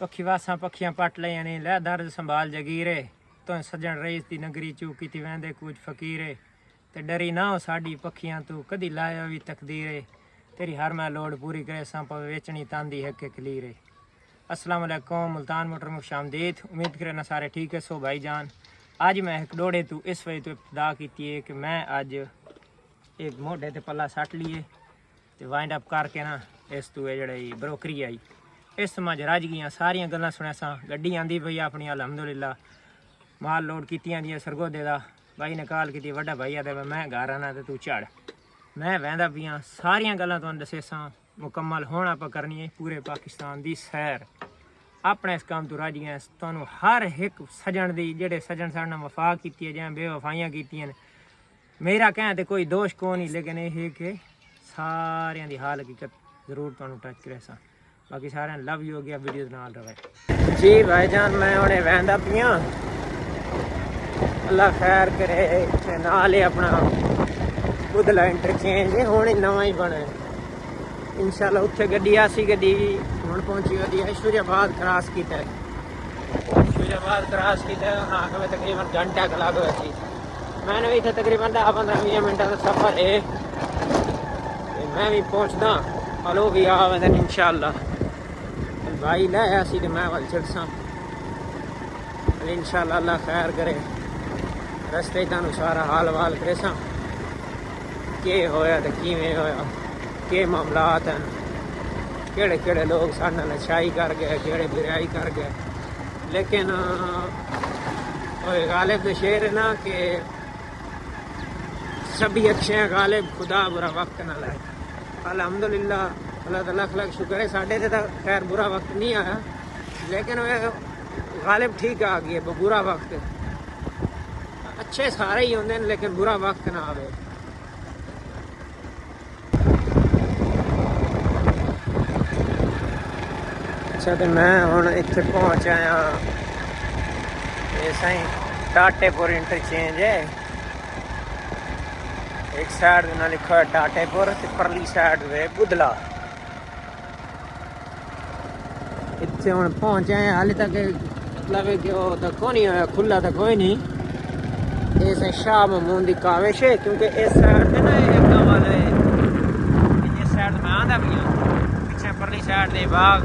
पक्षी वासा पक्षियां पट ले यानी लै दर्द संभाल जगीरे तो सजन रईस दी नगरी चू किती वेंदे कुछ फकीरे ते डरी ना हो साडी पक्षियां तू कदी लाया भी तकदीरे तेरी हर मैं लोड़ पूरी करे सा पवे वेचनी तांदी है के कलीरे। अस्सलाम वालेकुम मुल्तान मोटर में खुशामदीद। उम्मीद करे ना सारे ठीक है। सो भाई जान अज मैं एक डोड़े तू इस वजह तो इब्तदा की है कि मैं अज एक मोढे ते पल्ला सट लिए ते वाइंड अप करके ना इस तू जड़ी ब्रोकरी आई इस समझ रज गई सारिया गल्लां सुनिया सा। गड्डी आंदी पई अपनी अलहमदुलिल्लाह माल लोड कीतियां दी सरगोदे दा भाई ने कॉल की वड्डा भाई आदे मैं घर आना तो तू चढ़ मैं वहदा पियाँ सारिया गल्लां तुहानूं दस्से सा मुकम्मल होना आप करनी है पूरे पाकिस्तान दी सैर अपने इस काम तू रज गए तुहानूं हर एक सजन दी जेडे सजन साढ़े नाल वफा की है जां बेवफाइयां कीतियां मेरा कहना तो कोई दोष को नहीं लेकिन यह है कि सारिया की हाल हकीकत जरूर तुहानूं टच करे सा। बाकी सारे लव यू हो गया वीडियो नाल रहे जी भाईजान। मैं हुणे वहदा पियाँ अल्लाह खैर करे नाल अपना बुधला इंटरचेंज हुणे नवा ही बने इंशाल्लाह उत्थे गड्डी आसी गड्डी हुण पहुंची गई ऐश्वर्याबाद क्रॉस किया ऐश्वर्याबाद क्रॉस किया हाँ हमें तकरीबन घंटा का लग सी मैंने भी इतने तकरीबन 10-15-20 मिनट का सफ़र है मैं भी पहुँचदा हलो भी आ वदन इंशाल्लाह भाई लै सी तो मैं वल चढ़सा इंशाल्लाह अल्लाह खैर करे रस्ते तुहानूं सारा हाल वाल करे सा के होया तो किवें होया के मामलात हैं केड़े केड़े लोग साढ़े नाल अच्छाई कर गए केड़े बुराई कर गए लेकिन गालिब तो शेर है ना कि सभी अच्छे गालिब खुदा बुरा वक्त ना लाए। अल्हम्दुलिल्लाह अल्लाह ताला लख लख शुक्र है साढ़े तो खैर बुरा वक्त नहीं आया लेकिन गालिब ठीक आ गई है बुरा वक्त अच्छे सारे ही होंगे लेकिन बुरा वक्त ना आवे। अच्छा तो मैं हुण इत्थे पहुँच आया ये सही टाटेपुर इंटरचेंज है एक साइड ना लिखा है टाटेपुर ते परली साइड वे बुधला इत्थे हुण पहुँच आए हाले तक मतलब कि वो तो कोई नहीं होया खुला तो कोई नहीं ये सही शाह महमूद की काविश है क्योंकि इस साइड से ना एक वाले जिस साइड में आंदा भी पीछे परली साइड दे बाग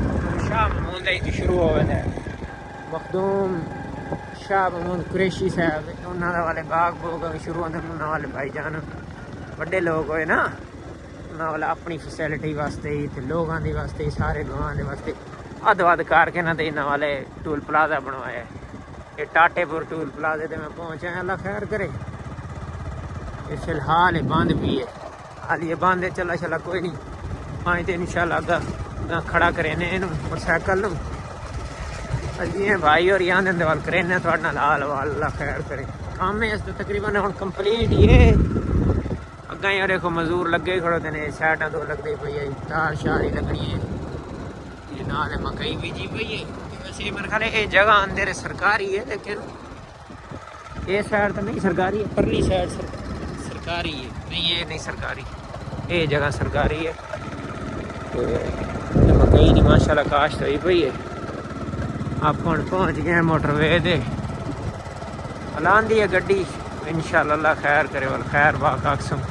शाह महमूद की शुरू हो गए मखदूम शाह महमूद कुरैशी साहब उन्होंने वाले बाग बोग शुरू होते उन्होंने वाले भाईजान बड़े लोग होए ना उन्होंने वाले अपनी फैसिलिटी वास्ते ही लोगों के वास्ते सारे लोगों के वास्ते अद वध करके ना इन्होंने वाले टूल प्लाजा बनवाया ये टाटेपुर टूल प्लाजे ते मैं पहुँचा अल्लाह खैर करे ये फिलहाल ये बंद भी है हाल ये बंद है चला चला कोई नहीं पानी तो इंशाल्लाह खड़ा करे ने मोटरसाइकिल जी भाई और यहाँ दे वाल करे थोड़े नाल हाल वाल अल्लाह खैर करे काम है इस तकरीबन हम कंप्लीट ही है अग्गा ही देखो मजदूर लगे ही खड़ोते ने साइडा तो लगते पई है तार शार ही लगनी है ये नाल मकई बीजी पई है वैसे मेरे ख्याल ये जगह अंदर सरकारी है लेकिन ये साइड तो नहीं सरकारी है परली साइड सरकारी है नहीं ये नहीं सरकारी ये जगह सरकारी है तो मकई की माशाल्लाह काश्त हुई पई है आप हुण पहुँच गए मोटरवे ते लांदी है गड्डी इंशाल्लाह अल्लाह खैर करे वाल खैर वाकसम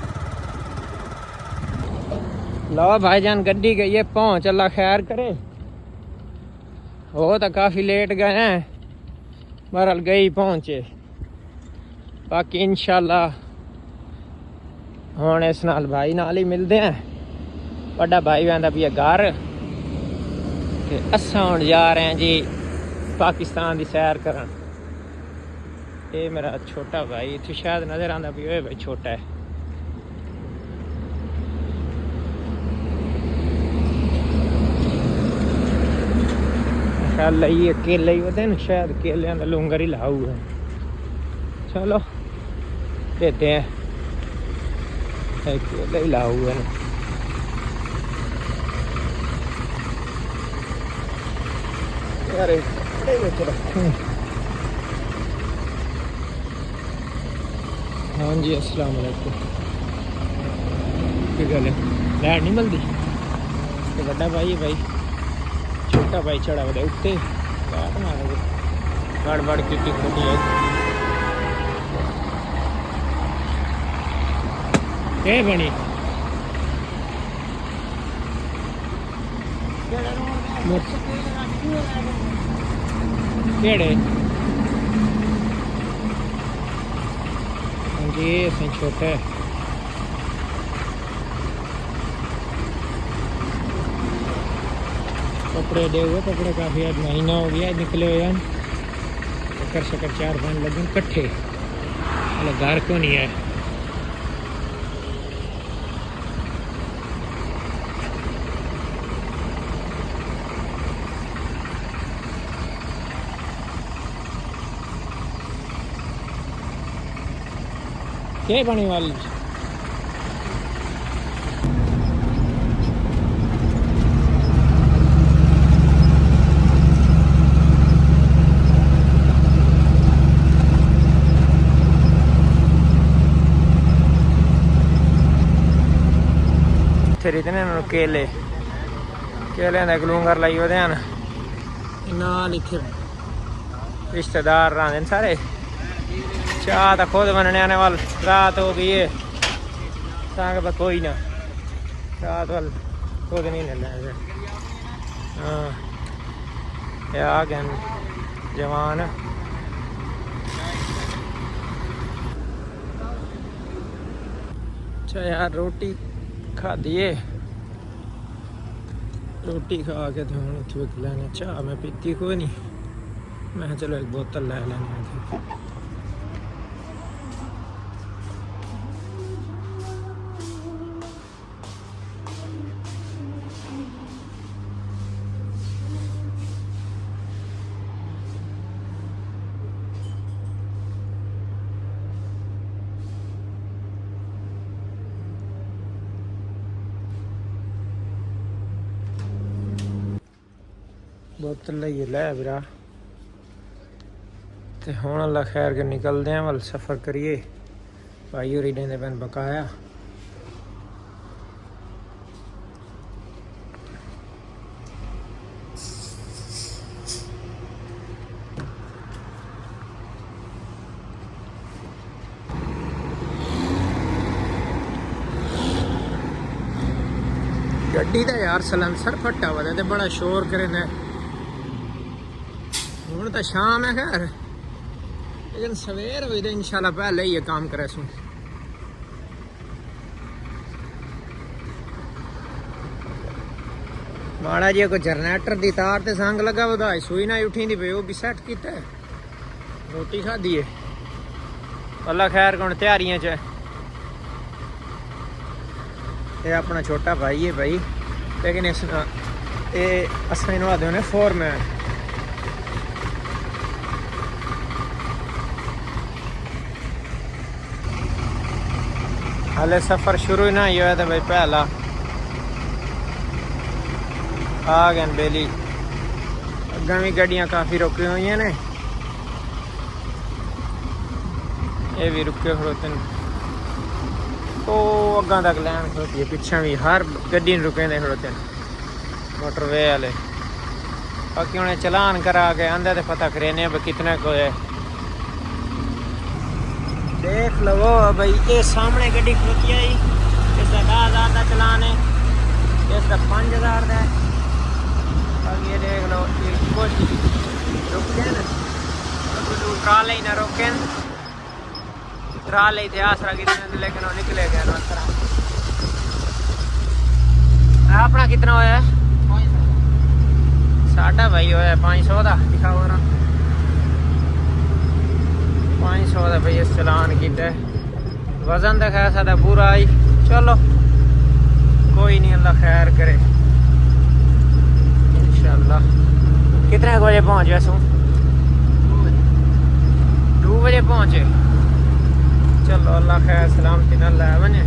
लो भाईजान गड्डी गई है पहुँच अल्लाह खैर करे हो तो काफ़ी लेट गए हैं बहरहाल गई पहुँचे बाकी इंशाल्लाह हुण इस नाल भाई नाल ही मिलते हैं बड़ा भाई वहदा भी घर असां हुण जा रहे हैं जी पाकिस्तान की सैर करन। ये मेरा छोटा भाई इतने शायद नज़र आता भी भाई छोटा है ख्याल ये केले ही होते हैं ना शायद केले का लूंगर ही लाऊ है। चलो देते हैं केले ही लाऊ है यार हाँ जी अस्सलाम वालेकुम की गल है लैट नहीं मिलती तो बड़ा भाई है भाई छोटा भाई चढ़ा बड़े उत्ते गड़बड़ की खड़ी है ये बनी केड़े जी असें छोटा है कपड़े दे हुए कपड़े काफ़ी आज महीना हो गया निकले हुए कर शकर 4-5 लगे कट्ठे मतलब घर को नहीं है क्या पानी वाली खरीदने केले केले का गलूंगर लाई ओह्दे नाल इत्थे रिश्तेदार रहांदे न सारे चाह तो खुद बनने आने वाल रात हो गई है तां कोई ना रात वाल खुद नहीं ले हाँ आ गए जवान अच्छा यार रोटी खाधी है रोटी खा के तो हम इतने लेने चाह मैं पीती कोई नहीं मैं चलो एक बोतल ले लेने बोतल लइए लै बिरा ते हुण अल्लाह खैर के निकलते हैं वल सफ़र करिए भाई होरी देंदे पैन बकाया गड्डी का यार सलेंसर फट्टा हुआ ते बड़ा शोर करेंदा हूँ तो शाम है खैर लेकिन सवेर हुई तो इंशाल्लाह पहले ही ये काम करे सू माड़ा जी कोई जनरेटर की तार ते संग लगा बधाई सुई ना उठी पे वो भी सैट किया रोटी खाधी है अल्लाह खैर कौन तैयारियां च ये अपना छोटा भाई है भाई लेकिन इस असें नवा दे फोरमैन हाले सफ़र शुरू ही ना ही होया तो भाई पहला आ गए बेली अगर भी गड्डियाँ काफ़ी रुकी हुई ने ये भी रुके खड़ोते तो अगर तक लैन खड़ोती है पिछा भी हर गड्डी रुके दे खड़ोते मोटरवे वाले बाकी उन्हें चलान करा के आंदे तो पता करेने कितने को है देख लो भाई ये सामने गड्डी खड़ोती है इसका 10,000 का चलान है इसका 5,000 का है अब ये देख लो ये कुछ रुके ना ट्राले ही ना रोके ट्राले थे आसरा कितने लेकिन वो निकले गए अपना कितना होया साढ़ा भाई होया 500 का लिखा हो रहा 500 का भाई इस चलान किया वजन तो खैर सादा पूरा आई चलो कोई नहीं अल्लाह खैर करे इंशाल्लाह कितने बजे पहुँच वैसू 2 बजे पहुँचे चलो अल्लाह खैर सलामती न लै वने